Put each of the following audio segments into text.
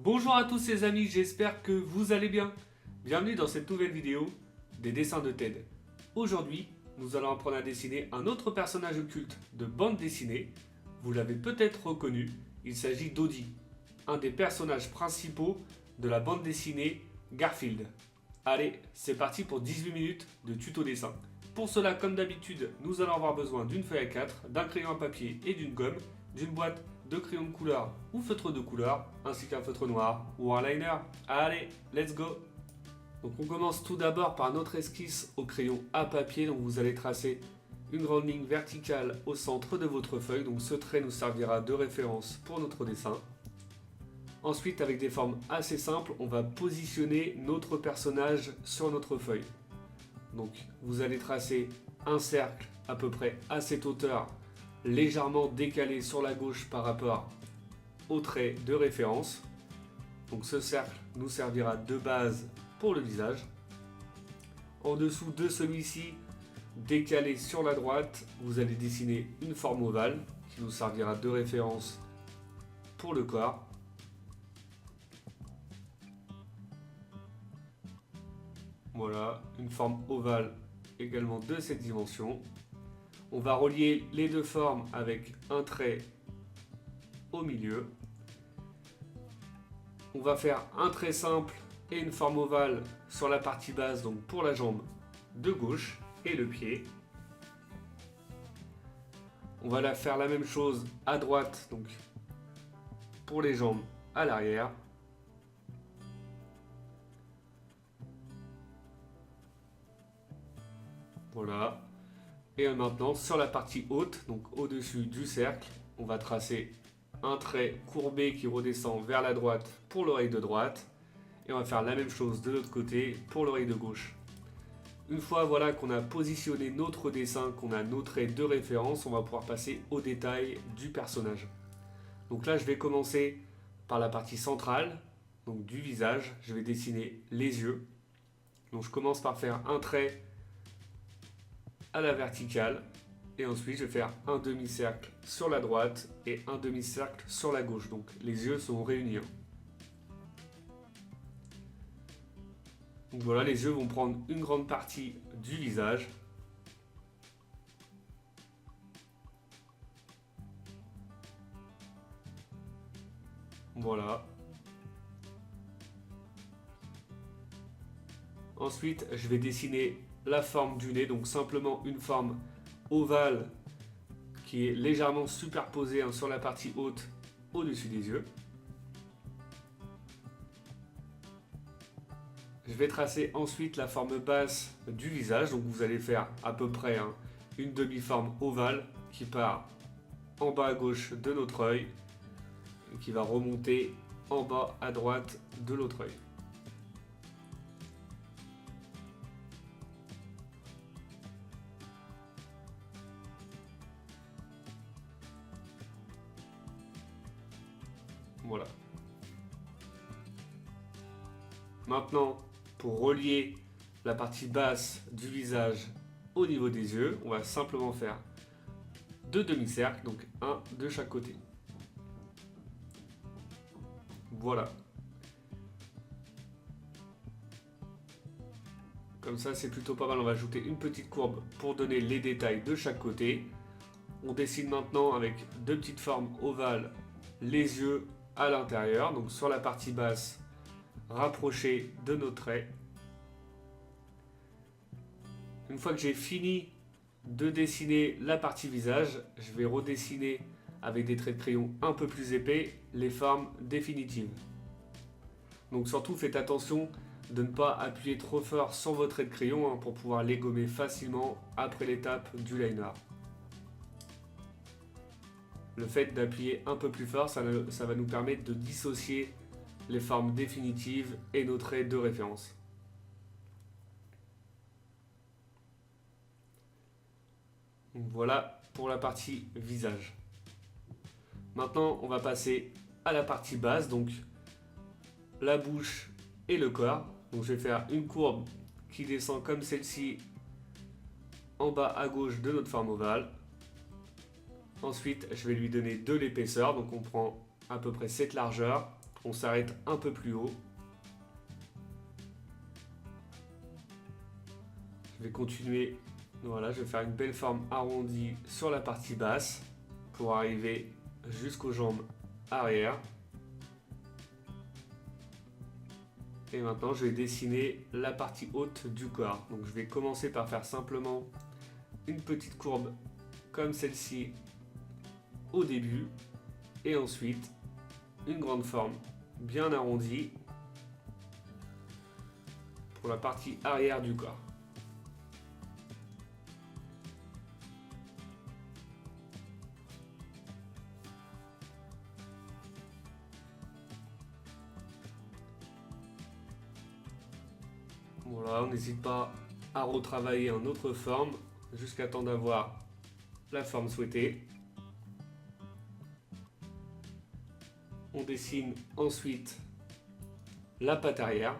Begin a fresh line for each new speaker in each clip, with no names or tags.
Bonjour à tous les amis, j'espère que vous allez bien. Bienvenue dans cette nouvelle vidéo des dessins de Ted. Aujourd'hui, nous allons apprendre à dessiner un autre personnage occulte de bande dessinée. Vous l'avez peut-être reconnu, il s'agit d'Audie, un des personnages principaux de la bande dessinée Garfield. Allez, c'est parti pour 18 minutes de tuto dessin. Pour cela, comme d'habitude, nous allons avoir besoin d'une feuille A4, d'un crayon à papier et d'une gomme, d'une boîte de crayons de couleur ou feutre de couleur, ainsi qu'un feutre noir ou un liner. Allez, let's go! Donc on commence tout d'abord par notre esquisse au crayon à papier. Donc vous allez tracer une grande ligne verticale au centre de votre feuille. Donc ce trait nous servira de référence pour notre dessin. Ensuite, avec des formes assez simples, on va positionner notre personnage sur notre feuille. Donc vous allez tracer un cercle à peu près à cette hauteur, légèrement décalé sur la gauche par rapport au trait de référence. Donc ce cercle nous servira de base pour le visage. En dessous de celui-ci, décalé sur la droite, vous allez dessiner une forme ovale qui nous servira de référence pour le corps. Voilà, une forme ovale également de cette dimension. On va relier les deux formes avec un trait au milieu. On va faire un trait simple et une forme ovale sur la partie basse, donc pour la jambe de gauche et le pied. On va faire la même chose à droite, donc pour les jambes à l'arrière. Voilà. Et maintenant, sur la partie haute, donc au-dessus du cercle, on va tracer un trait courbé qui redescend vers la droite pour l'oreille de droite. Et on va faire la même chose de l'autre côté pour l'oreille de gauche. Une fois voilà, qu'on a positionné notre dessin, qu'on a nos traits de référence, on va pouvoir passer au détail du personnage. Donc là, je vais commencer par la partie centrale, donc du visage. Je vais dessiner les yeux. Donc je commence par faire un trait à la verticale et ensuite je vais faire un demi-cercle sur la droite et un demi-cercle sur la gauche. Donc les yeux sont réunis. Donc voilà, les yeux vont prendre une grande partie du visage. Voilà. Ensuite, je vais dessiner la forme du nez, donc simplement une forme ovale qui est légèrement superposée sur la partie haute au-dessus des yeux. Je vais tracer ensuite la forme basse du visage, donc vous allez faire à peu près une demi-forme ovale qui part en bas à gauche de notre œil et qui va remonter en bas à droite de l'autre œil. Voilà. Maintenant, pour relier la partie basse du visage au niveau des yeux, on va simplement faire deux demi-cercles, donc un de chaque côté. Voilà. Comme ça, c'est plutôt pas mal. On va ajouter une petite courbe pour donner les détails de chaque côté. On dessine maintenant avec deux petites formes ovales les yeux à l'intérieur, donc sur la partie basse rapprochée de nos traits. Une fois que j'ai fini de dessiner la partie visage, je vais redessiner avec des traits de crayon un peu plus épais les formes définitives. Donc surtout faites attention de ne pas appuyer trop fort sur vos traits de crayon pour pouvoir les gommer facilement après l'étape du liner. Le fait d'appuyer un peu plus fort, ça va nous permettre de dissocier les formes définitives et nos traits de référence. Donc voilà pour la partie visage. Maintenant, on va passer à la partie basse, donc la bouche et le corps. Donc je vais faire une courbe qui descend comme celle-ci en bas à gauche de notre forme ovale. Ensuite, je vais lui donner de l'épaisseur, donc on prend à peu près cette largeur. on s'arrête un peu plus haut. Je vais continuer, voilà, je vais faire une belle forme arrondie sur la partie basse pour arriver jusqu'aux jambes arrière. Et maintenant, je vais dessiner la partie haute du corps. Donc, je vais commencer par faire simplement une petite courbe comme celle-ci au début. Et ensuite, une grande forme bien arrondie pour la partie arrière du corps. Voilà, on n'hésite pas à retravailler en autre forme jusqu'à temps d'avoir la forme souhaitée. On dessine ensuite la patte arrière.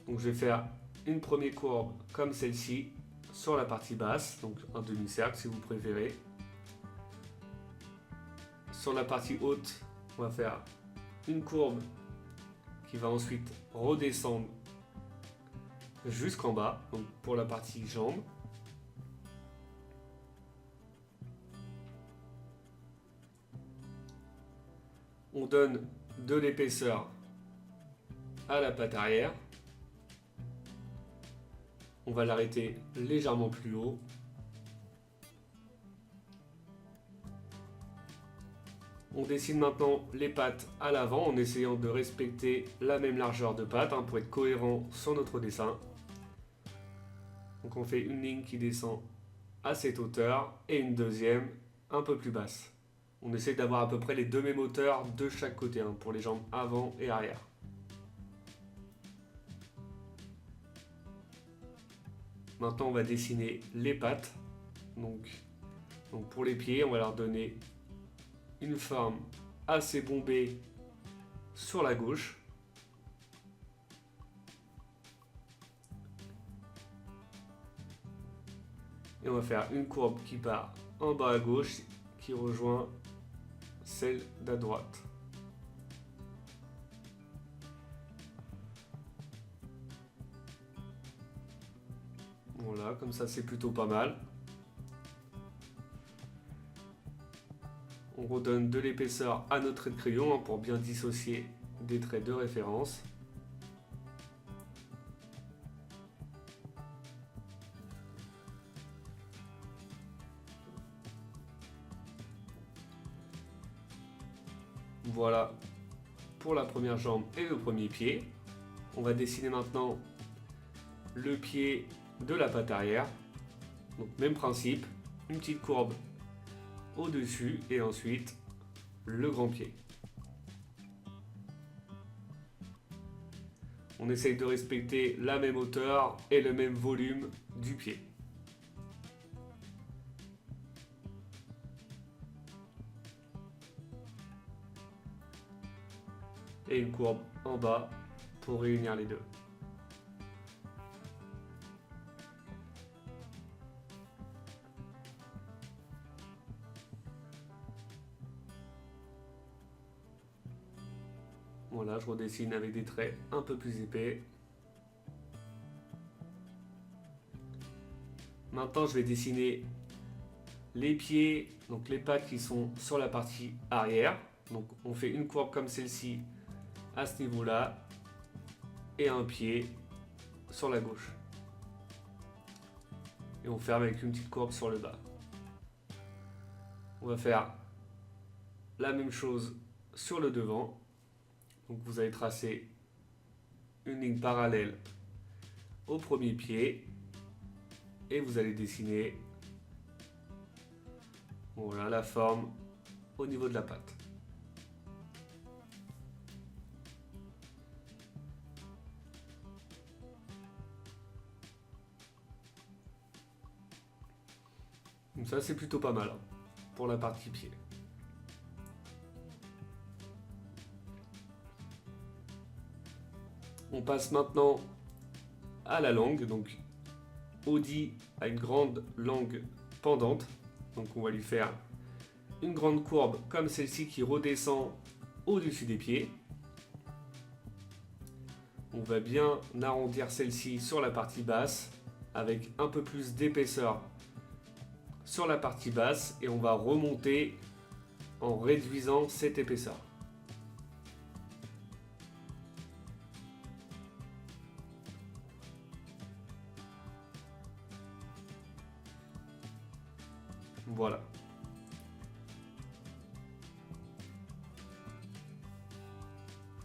Donc je vais faire une première courbe comme celle-ci sur la partie basse, donc un demi-cercle si vous préférez. Sur la partie haute, on va faire une courbe qui va ensuite redescendre jusqu'en bas, donc pour la partie jambe. On donne de l'épaisseur à la patte arrière. On va l'arrêter légèrement plus haut. On dessine maintenant les pattes à l'avant en essayant de respecter la même largeur de patte pour être cohérent sur notre dessin. Donc on fait une ligne qui descend à cette hauteur et une deuxième un peu plus basse. On essaie d'avoir à peu près les deux mêmes hauteurs de chaque côté pour les jambes avant et arrière. Maintenant on va dessiner les pattes. Donc pour les pieds, on va leur donner une forme assez bombée sur la gauche. Et on va faire une courbe qui part en bas à gauche, qui rejoint celle d'à droite. Voilà, comme ça c'est plutôt pas mal. On redonne de l'épaisseur à notre trait de crayon pour bien dissocier des traits de référence. Voilà pour la première jambe et le premier pied. On va dessiner maintenant le pied de la patte arrière. Donc même principe, une petite courbe au-dessus et ensuite le grand pied. On essaye de respecter la même hauteur et le même volume du pied. Et une courbe en bas pour réunir les deux. Voilà, je redessine avec des traits un peu plus épais. Maintenant, je vais dessiner les pieds, donc les pattes qui sont sur la partie arrière. Donc on fait une courbe comme celle-ci à ce niveau-là et un pied sur la gauche. Et on ferme avec une petite courbe sur le bas. On va faire la même chose sur le devant. Donc vous allez tracer une ligne parallèle au premier pied et vous allez dessiner voilà la forme au niveau de la patte. Donc ça c'est plutôt pas mal pour la partie pied. On passe maintenant à la langue. Donc Audi a une grande langue pendante. Donc on va lui faire une grande courbe comme celle-ci qui redescend au-dessus des pieds. On va bien arrondir celle-ci sur la partie basse avec un peu plus d'épaisseur sur la partie basse et on va remonter en réduisant cette épaisseur. Voilà.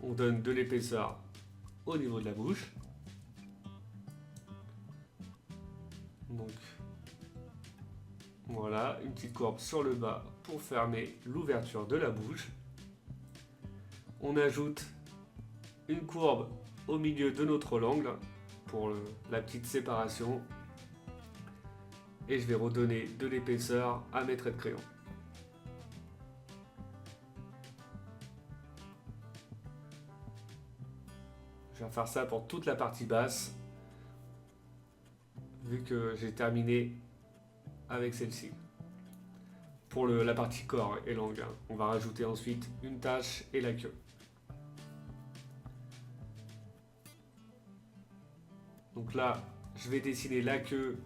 On donne de l'épaisseur au niveau de la bouche. Donc voilà, une petite courbe sur le bas pour fermer l'ouverture de la bouche. On ajoute une courbe au milieu de notre langue pour la petite séparation. Et je vais redonner de l'épaisseur à mes traits de crayon. Je vais faire ça pour toute la partie basse, vu que j'ai terminé avec celle-ci. Pour la partie corps et langue, on va rajouter ensuite une tache et la queue. Donc là, je vais dessiner la queue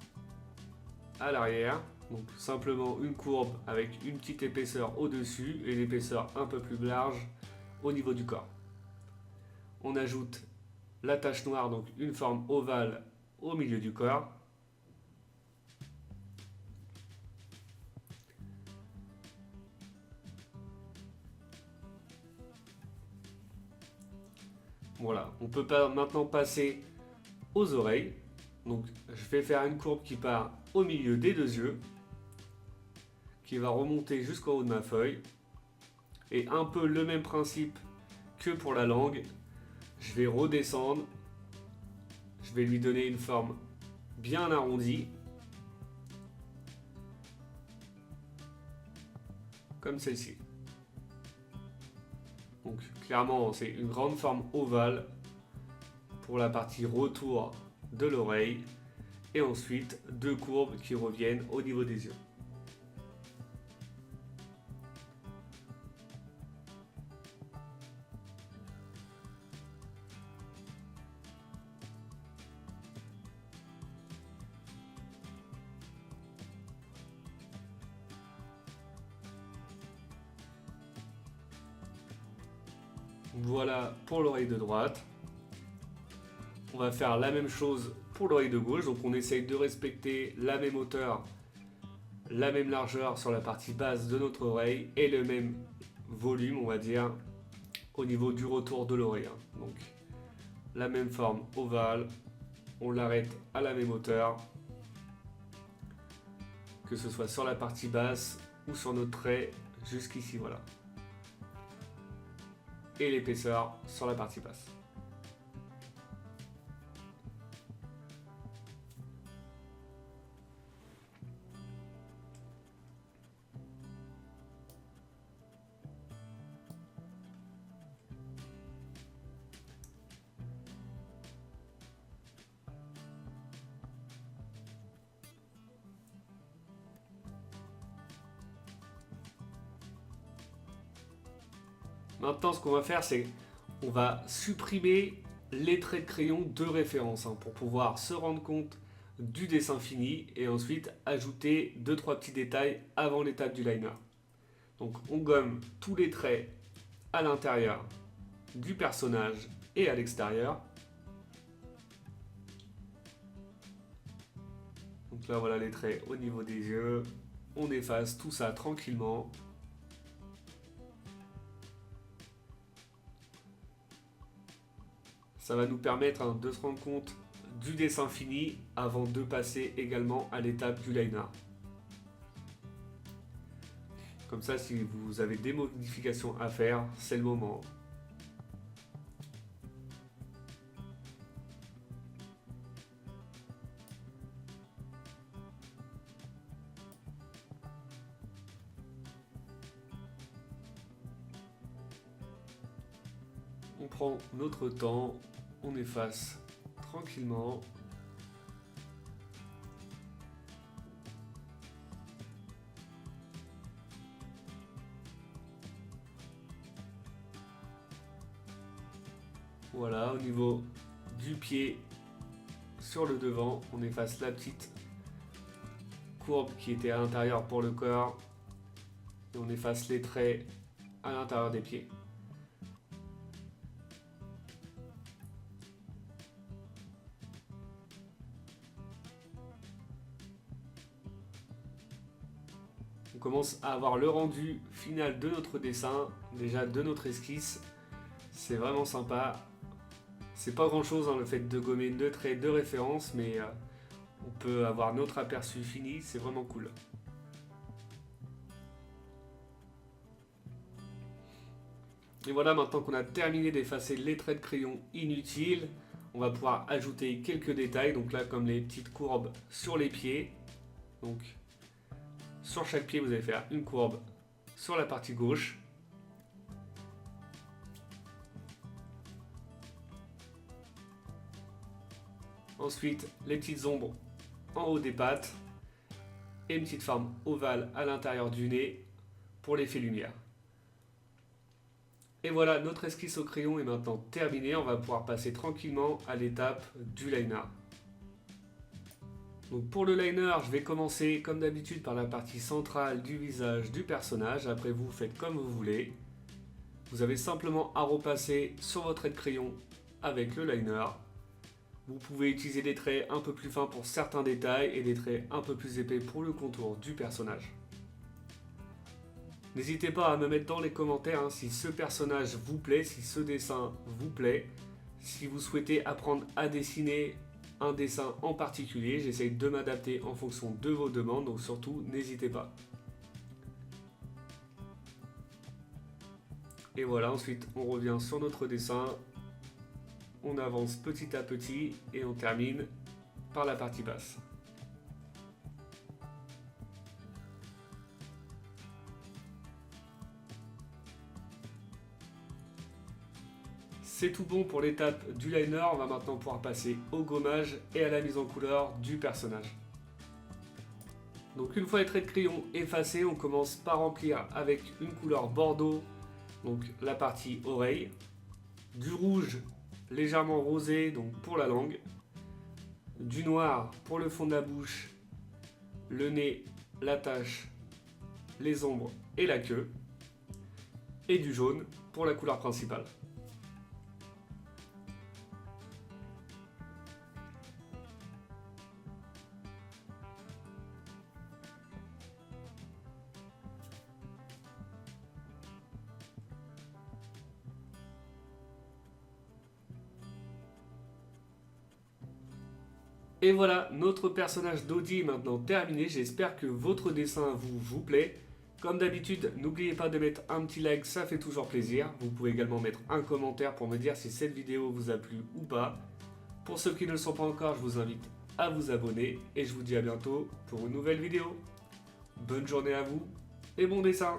à l'arrière. Donc simplement une courbe avec une petite épaisseur au-dessus et une épaisseur un peu plus large au niveau du corps. On ajoute la tache noire, donc une forme ovale au milieu du corps. Voilà, on peut maintenant passer aux oreilles. Donc je vais faire une courbe qui part au milieu des deux yeux, qui va remonter jusqu'en haut de ma feuille. Et un peu le même principe que pour la langue, je vais redescendre, je vais lui donner une forme bien arrondie, comme celle-ci. Donc clairement c'est une grande forme ovale pour la partie retour de l'oreille et ensuite deux courbes qui reviennent au niveau des yeux. Voilà pour l'oreille de droite. On va faire la même chose pour l'oreille de gauche. Donc on essaye de respecter la même hauteur, la même largeur sur la partie basse de notre oreille et le même volume, on va dire, au niveau du retour de l'oreille. Donc la même forme ovale, on l'arrête à la même hauteur, que ce soit sur la partie basse ou sur notre trait jusqu'ici, voilà. Et l'épaisseur sur la partie basse. Maintenant, ce qu'on va faire, c'est on va supprimer les traits de crayon de référence pour pouvoir se rendre compte du dessin fini et ensuite ajouter 2-3 petits détails avant l'étape du liner. Donc on gomme tous les traits à l'intérieur du personnage et à l'extérieur. Donc là voilà les traits au niveau des yeux. On efface tout ça tranquillement. Ça va nous permettre de se rendre compte du dessin fini avant de passer également à l'étape du liner. Comme ça, si vous avez des modifications à faire, c'est le moment. On prend notre temps, on efface tranquillement. Voilà, au niveau du pied sur le devant. On efface la petite courbe qui était à l'intérieur pour le corps. Et on efface les traits à l'intérieur des pieds. On commence à avoir le rendu final de notre dessin, déjà de notre esquisse. C'est vraiment sympa. C'est pas grand chose le fait de gommer 2 traits de référence, mais on peut avoir notre aperçu fini, c'est vraiment cool. Et voilà, maintenant qu'on a terminé d'effacer les traits de crayon inutiles, on va pouvoir ajouter quelques détails. Donc là, comme les petites courbes sur les pieds. Donc sur chaque pied, vous allez faire une courbe sur la partie gauche. Ensuite, les petites ombres en haut des pattes et une petite forme ovale à l'intérieur du nez pour l'effet lumière. Et voilà, notre esquisse au crayon est maintenant terminée. On va pouvoir passer tranquillement à l'étape du liner. Donc pour le liner, je vais commencer comme d'habitude par la partie centrale du visage du personnage. Après vous faites comme vous voulez. Vous avez simplement à repasser sur votre trait de crayon avec le liner. Vous pouvez utiliser des traits un peu plus fins pour certains détails et des traits un peu plus épais pour le contour du personnage. N'hésitez pas à me mettre dans les commentaires si ce personnage vous plaît, si ce dessin vous plaît, si vous souhaitez apprendre à dessiner un dessin en particulier. J'essaye de m'adapter en fonction de vos demandes, donc surtout n'hésitez pas. Et voilà, ensuite on revient sur notre dessin, on avance petit à petit et on termine par la partie basse. C'est tout bon pour l'étape du liner, on va maintenant pouvoir passer au gommage et à la mise en couleur du personnage. Donc une fois les traits de crayon effacés, on commence par remplir avec une couleur bordeaux, donc la partie oreille, du rouge légèrement rosé donc pour la langue, du noir pour le fond de la bouche, le nez, la tache, les ombres et la queue, et du jaune pour la couleur principale. Et voilà, notre personnage d'Audi est maintenant terminé. J'espère que votre dessin vous plaît. Comme d'habitude, n'oubliez pas de mettre un petit like, ça fait toujours plaisir. Vous pouvez également mettre un commentaire pour me dire si cette vidéo vous a plu ou pas. Pour ceux qui ne le sont pas encore, je vous invite à vous abonner. Et je vous dis à bientôt pour une nouvelle vidéo. Bonne journée à vous et bon dessin!